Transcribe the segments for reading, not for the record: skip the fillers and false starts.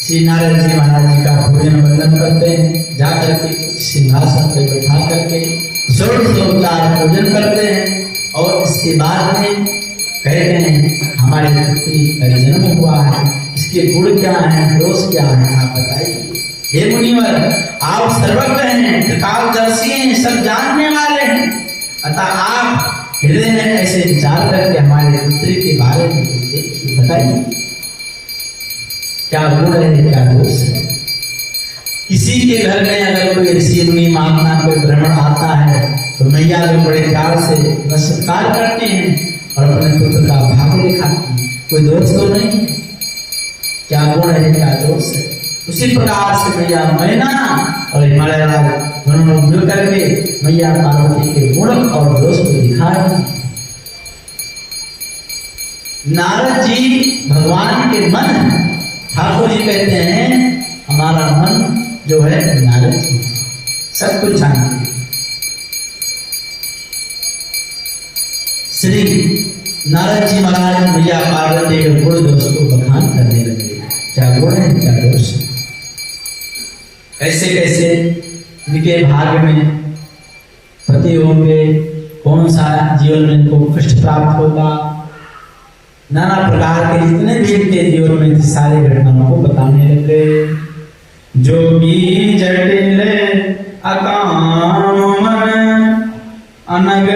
श्री नारद जी महाराज जी का भोजन वंदन करते हैं, जाकर के सिंहासन पे बैठा करके षोडशोपचार भोजन करते हैं और इसके बाद में कहते हैं हमारे पुत्री का जन्म हुआ है, इसके गुण क्या है, दोष क्या है, आप बताइए। हे मुनिवर, आप सर्वज्ञ हैं, त्रिकालदर्शी हैं, सब जानने वाले हैं, अतः आप हृदय में ऐसे विचार करके हमारे पुत्री के बारे में बताइए, क्या गुण है, क्या दोष है। किसी के घर में अगर कोई ऋषि मुनि महात्मा कोई ब्राह्मण आता है तो मैया लोग बड़े प्यार से नमस्कार करते हैं और अपने पुत्र का भाग्य दिखाती है, कोई दोष तो नहीं है, क्या गुण है, क्या दोष है। उसी प्रकार से मैया मैना और हिमालय राज दोनों मिल करके मैया पार्वती के गुण और दोष को दिखाए। नारद जी भगवान के मन है, ठाकुर जी कहते हैं हमारा मन जो है नारद जी सब कुछ जानते हैं। श्री नारद जी महाराज मैया पार्वती के गुण दोष को बखान करने लगे, क्या गुण है, क्या दोष है, कैसे कैसे इनके भाग्य में पति होंगे, कौन सा जीवन में इनको कष्ट प्राप्त होगा, नाना प्रकार के जितने भी इनके जीवन में सारे घटनाओं को बताने लगे। जोगी जटिल अकाम अनग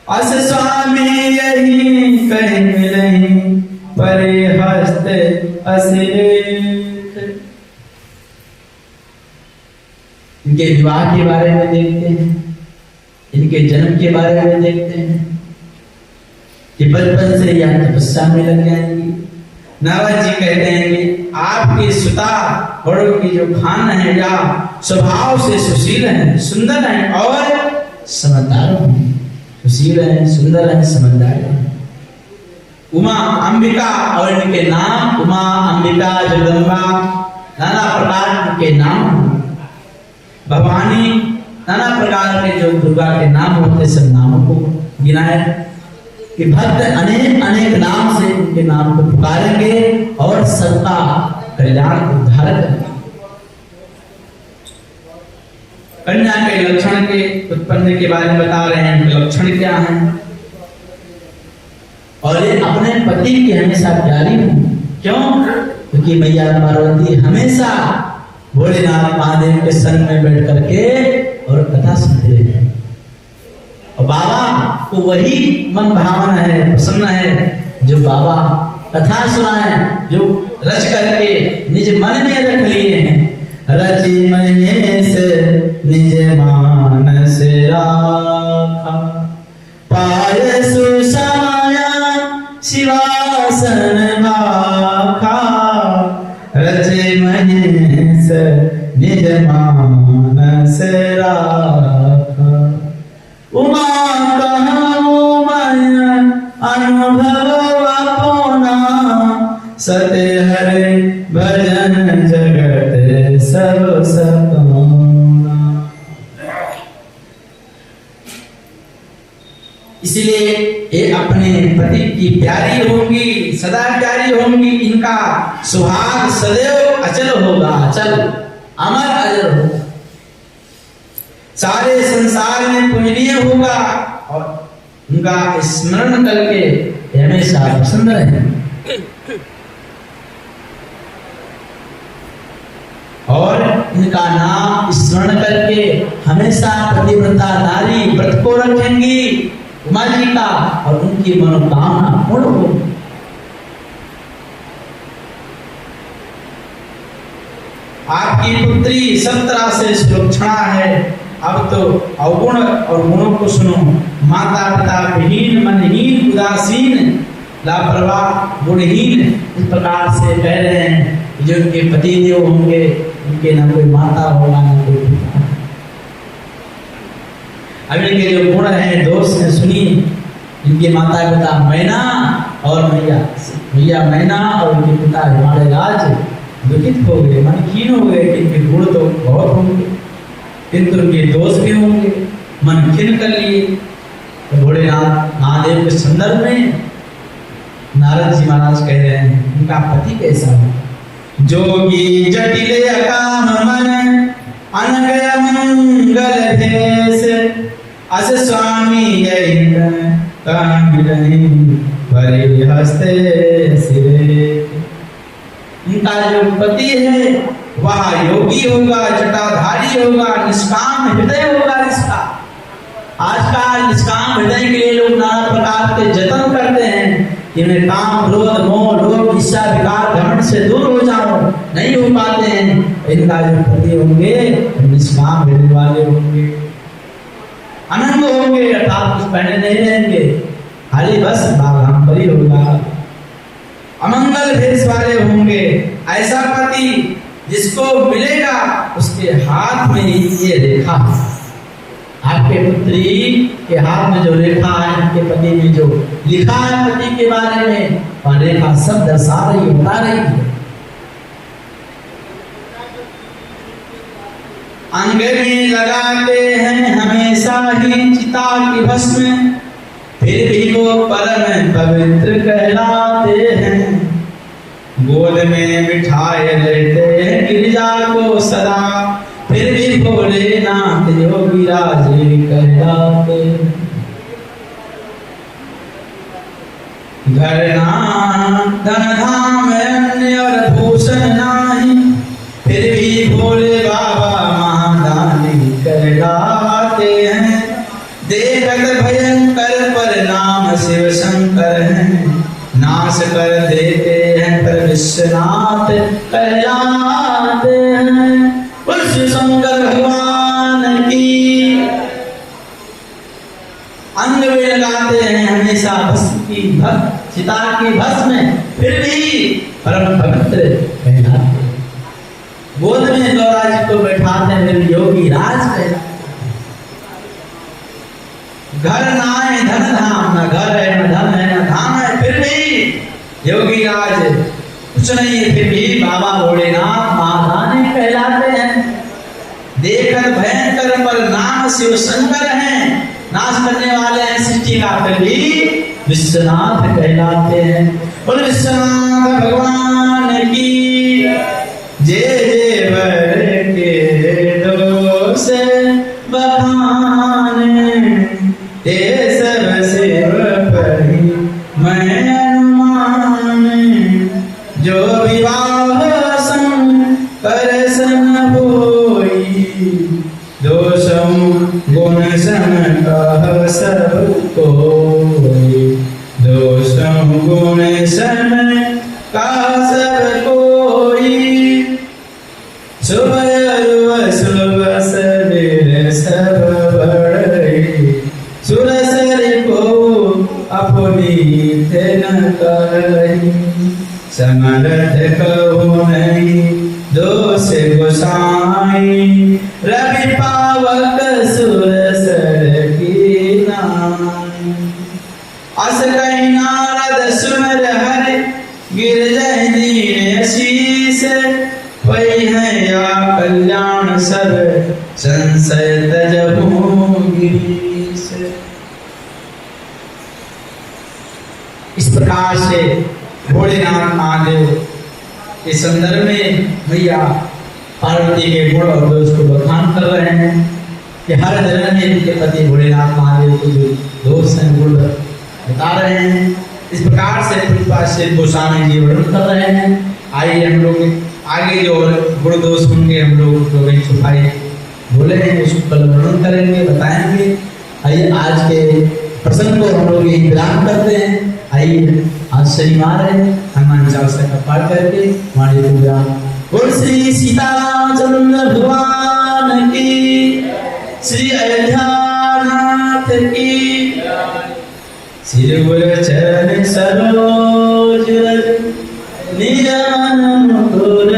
अस स्वामी यही कहीं परे हस्त असिलेख। इनके विवाह के बारे में देखते हैं, इनके जन्म के बारे में देखते हैं कि बचपन से या तपस्या में लग जाएंगी। नारद जी कहते हैं कि आपकी सुता बड़ों की जो खान है या स्वभाव से सुशील है, सुंदर है और समझदार है, सुशील है, सुंदर है, समझदार है। उमा अंबिका और इनके नाम उमा अंबिका जगदम्बा नाना प्रकार के नाम, भवानी नाना प्रकार के जो दुर्गा के नाम होते सब नामों को गिनाए कि भक्त अनेक अनेक नाम से उनके नाम को पुकारेंगे और सबका कल्याण उद्धार करेंगे। कन्या के लक्षण के उत्पन्न के बारे में बता रहे हैं, उनके लक्षण क्या हैं और ये अपने पति की हमेशा प्यारी हो। क्यों? क्योंकि मैया पार्वती हमेशा भोलेनाथ महादेव के संग में बैठ करके और कथा सुनते हैं और बाबा को वही मन भावन है, प्रसन्न है जो बाबा कथा सुनाए, जो रच करके निज मन में रख लिए हैं। रचि महेश निज मानस राखा, पाय सुषमाया शिवासन भाखा। रचे महेश निज मानस राखा, उमा कहूँ मैं अनुभव अपना। सत्य हरे भजन जगत सब सपना। इसलिए ये अपने पति की प्यारी होंगी, सदा प्यारी होंगी, इनका सुहाग सदैव अचल होगा, अचल अमर अजर होगा, सारे संसार में पूजनीय होगा और उनका स्मरण करके हमेशा प्रसन्न रहेंगे। और इनका नाम स्मरण करके हमेशा पतिव्रता नारी व्रत को रखेंगी उमा जी का और उनकी मनोकामना पूर्ण होगी। आपकी पुत्री सब तरह से सुलक्षणा है। अब तो अवगुण और गुणों को सुनो। माता पिता विहीन, मनहीन, उदासीन, लापरवाह, गुणहीन, इस प्रकार से कह रहे हैं। जो उनके पति देव होंगे उनके ना कोई माता होगा ना कोई पिता। अब इनके जो गुण हैं, दोष हैं, सुनिए। इनके माता पिता मैना और मैया मैना और इनके पिता हिमालय राज दुखित हो गए, मनहीन हो गए। इनके गुण तो बहुत होंगे किंतु उनके दोष भी होंगे, मन खिन कर लिए। तो भोलेनाथ महादेव के संदर्भ में नारद जी महाराज कह रहे हैं उनका पति कैसा है। जोगी जटिल अकाम मन अनगय मंगल भेष अस स्वामी भरे हस्ते सिरे। उनका जो पति है वह योगी होगा, जटाधारी होगा, निष्काम हृदय होगा इसका। आजकल निष्काम हृदय के लिए लोग नाना प्रकार के जतन करते हैं कि मैं काम क्रोध मोह लोभ ईर्ष्या विकार घमंड से दूर हो जाऊं, नहीं हो पाते हैं। इनका जो पति होंगे निष्काम हृदय वाले होंगे, अनंग होंगे, अर्थात कुछ पहने नहीं रहेंगे, खाली बस बाघांबरी होगा, अमंगल भेष वाले होंगे। ऐसा पति जिसको मिलेगा उसके हाथ में ये रेखा, आपके पुत्री के हाथ में जो रेखा है, आपके पति में जो लिखा है पति के बारे में, वह रेखा सब दर्शा रही, बता रही है। अंग में लगाते हैं हमेशा ही चिता की भस्म, फिर भी वो परम पवित्र कहलाते हैं। गोद में बिठाए लेते हैं गिरिजा को सदा, फिर भी भोलेनाथ योगी राज कहलाते। घर ना धन धाम अन्य और भूषण नाही, फिर भी भोले बाबा महादानी कहलाते हैं। देखत भयंकर पर नाम शिव शंकर हैं, नाश कर देते हैं पर विश्वनाथ कहलाते हैं। शिव शंकर भगवान की। अंग में लगाते हैं हमेशा भस्म की चिता की भस्म, फिर भी परम पवित्र कहलाते हैं। गोद में गौरा जी को बैठाते हैं फिर योगी राज कहलाते। घर ना है धन धाम, न घर है न धन है न धाम है, फिर भी योगी राज कुछ नहीं है, फिर भी बाबा भोलेनाथ महादानी कहलाते हैं। देखकर भयंकर पर नाम शिव शंकर हैं, नाश करने वाले हैं सृष्टि का, फिर भी विश्वनाथ कहलाते हैं। बोल विश्वनाथ भगवान की जय। वर के दोष बखाने ते सब शिव परि मैं अनुमान, जो विवाह संग कर सन होई, दोषम गुण सन कह सब कोई, दोषम गुण सन कह सब कोई। शुभ शुभ सबेर सब बड़ई, सुरसर को अपनी न करही, समर्थ कहो नहीं दोष गोसाई, रवि पावक सुरसर की नाई। अस कहीं नारद सुमर हरि, गिर जय दीन शीस, वही है या कल्याण सब संशय तजहु गिरीश। इस प्रकार से भोलेनाथ महादेव के संदर्भ में भैया पार्वती के गुण और दोष को बखान कर रहे हैं कि हर जन्म में उनके पति भोलेनाथ महादेव के जो दोष हैं गुण बता रहे हैं। इस प्रकार से कृपा से गोस्वामी जी वर्णन कर रहे हैं। आइए हम लोग आगे जो गुण दोष होंगे हम लोग छुपाए बोले हैं उसको कल वर्णन करेंगे, बताएंगे। आइए आज के प्रसंग को हम लोग यही विराम करते हैं। आइए आज शनिवार है, हनुमान चालीसा का पाठ करके हमारे पूजा। बोल श्री सीताचंद्र भगवान की, श्री अयोध्यानाथ की, श्री गुरु चरण सरोज निजानन गुर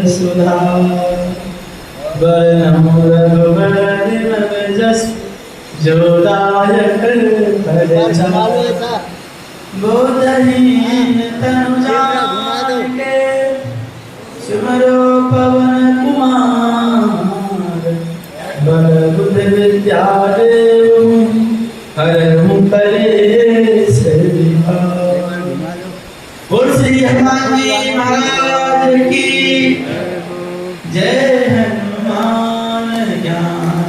सुधा, बरनम रघुबर जस जो दायक कर चला, बोधहीन तनु जाके सुमरो पवन कुमार, बल बुद्ध विद्या देव हरहु कलेश विकार। बोल श्री हनुमान जी महाराज की जय। हनुमान ज्ञान